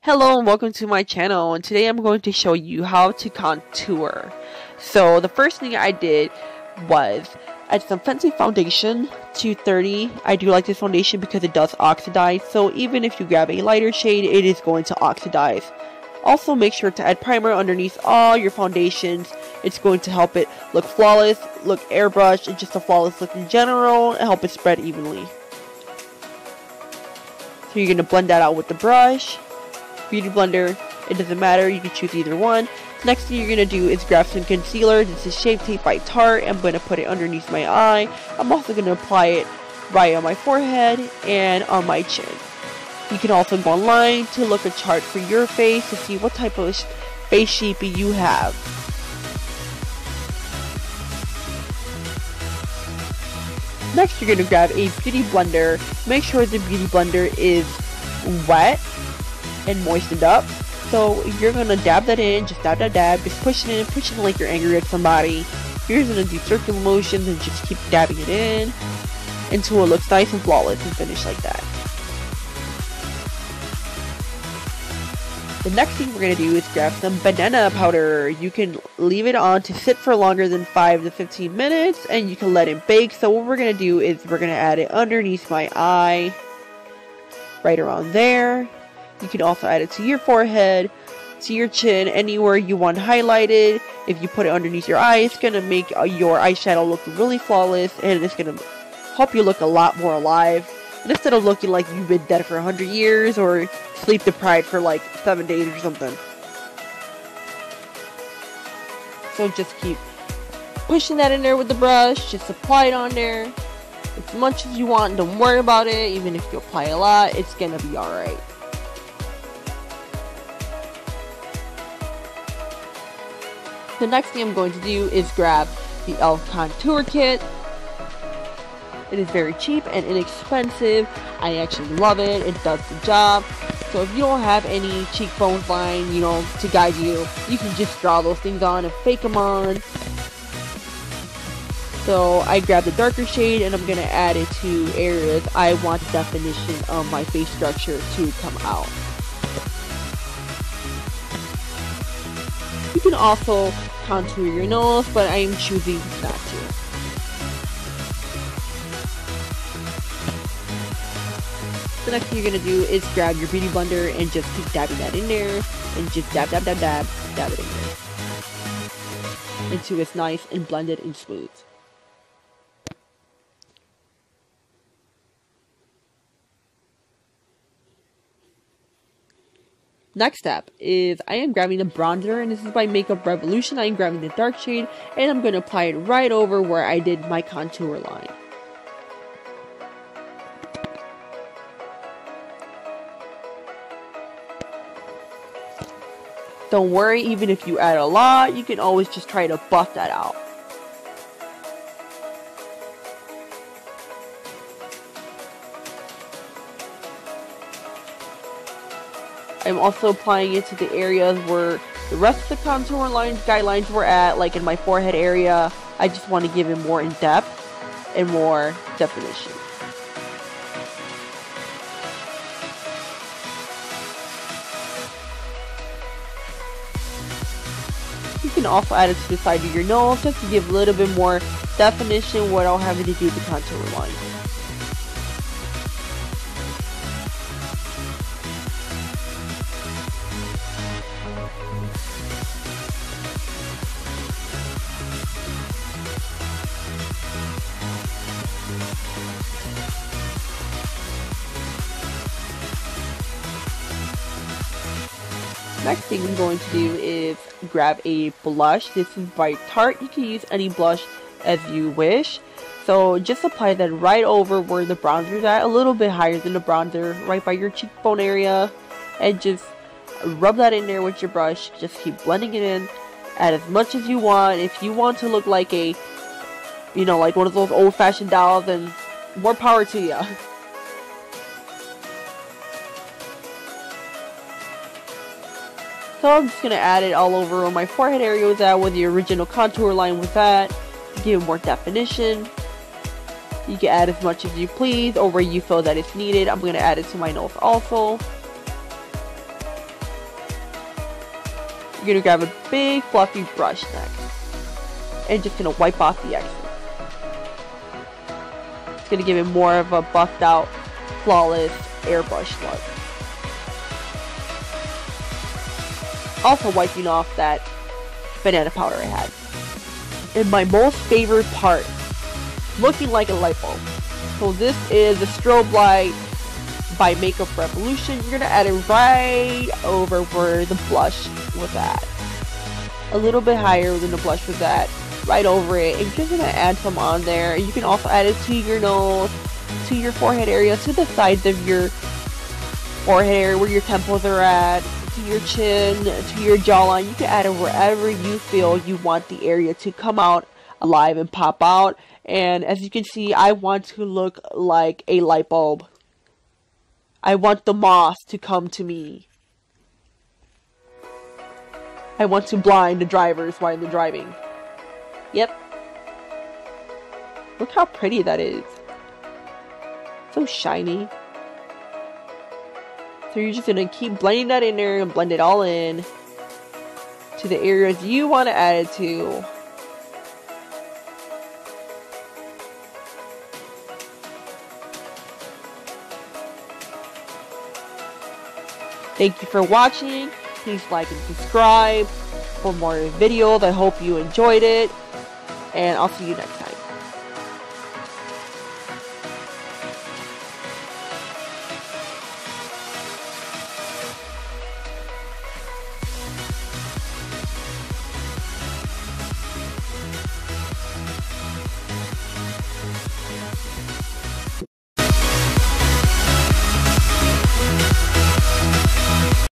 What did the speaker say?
Hello and welcome to my channel, and today I'm going to show you how to contour. So the first thing I did was add some Fenty foundation to 30. I do like this foundation because it does oxidize, so even if you grab a lighter shade, it is going to oxidize. Also make sure to add primer underneath all your foundations. It's going to help it look flawless, look airbrushed, and just a flawless look in general, and help it spread evenly. So you're going to blend that out with the brush. Beauty blender, it doesn't matter, you can choose either one. Next thing you're going to do is grab some concealer. This is Shape Tape by Tarte. I'm going to put it underneath my eye. I'm also going to apply it right on my forehead and on my chin. You can also go online to look a chart for your face to see what type of face shape you have. Next you're going to grab a beauty blender. Make sure the beauty blender is wet and moistened up. So you're gonna dab that in, just dab, just push it in like you're angry at somebody. You're just gonna do circular motions and just keep dabbing it in until it looks nice and flawless and finished like that. The next thing we're gonna do is grab some banana powder. You can leave it on to sit for longer than 5 to 15 minutes and you can let it bake. So what we're gonna do is we're gonna add it underneath my eye, right around there. You can also add it to your forehead, to your chin, anywhere you want highlighted. If you put it underneath your eye, it's going to make your eyeshadow look really flawless, and it's going to help you look a lot more alive. And instead of looking like you've been dead for 100 years or sleep deprived for like 7 days or something. So just keep pushing that in there with the brush. Just apply it on there as much as you want. Don't worry about it. Even if you apply a lot, it's going to be alright. The next thing I'm going to do is grab the e.l.f. contour kit. It is very cheap and inexpensive. I actually love it. It does the job. So if you don't have any cheekbone line, to guide you, you can just draw those things on and fake them on. So I grabbed the darker shade and I'm going to add it to areas I want the definition of my face structure to come out. You can also contour your nose, but I am choosing not to. The next thing you're going to do is grab your beauty blender and just keep dabbing that in there, and just dab it in there until it's nice and blended and smooth. Next step is I am grabbing the bronzer, and this is by Makeup Revolution. I am grabbing the dark shade and I'm going to apply it right over where I did my contour line. Don't worry, even if you add a lot, you can always just try to buff that out. I'm also applying it to the areas where the rest of the contour lines, guidelines were at, like in my forehead area. I just want to give it more in depth and more definition. You can also add it to the side of your nose just to give a little bit more definition without having to do the contour line. Next thing I'm going to do is grab a blush. This is by Tarte. You can use any blush as you wish. So just apply that right over where the bronzer is at, a little bit higher than the bronzer, right by your cheekbone area. And just rub that in there with your brush. Just keep blending it in. Add as much as you want. If you want to look like a, like one of those old-fashioned dolls, then more power to you. So I'm just going to add it all over where my forehead area was at, where the original contour line was at, to give it more definition. You can add as much as you please, or where you feel that it's needed. I'm going to add it to my nose also. you're gonna grab a big fluffy brush next. And just gonna wipe off the excess. It's gonna give it more of a buffed out, flawless airbrush look. Also wiping off that banana powder I had. And my most favorite part, looking like a light bulb. So this is the strobe light by Makeup Revolution. You're gonna add it right over where the blush was at. A little bit higher than the blush was at. Right over it. And you're just gonna add some on there. You can also add it to your nose, to your forehead area, to the sides of your forehead area where your temples are at, to your chin, to your jawline. You can add it wherever you feel you want the area to come out alive and pop out. And as you can see, I want to look like a light bulb. I want the moss to come to me. I want to blind the drivers while they're driving. Yep. Look how pretty that is. So shiny. So you're just going to keep blending that in there and blend it all in to the areas you want to add it to. Thank you for watching. Please like and subscribe for more videos. I hope you enjoyed it. And I'll see you next time.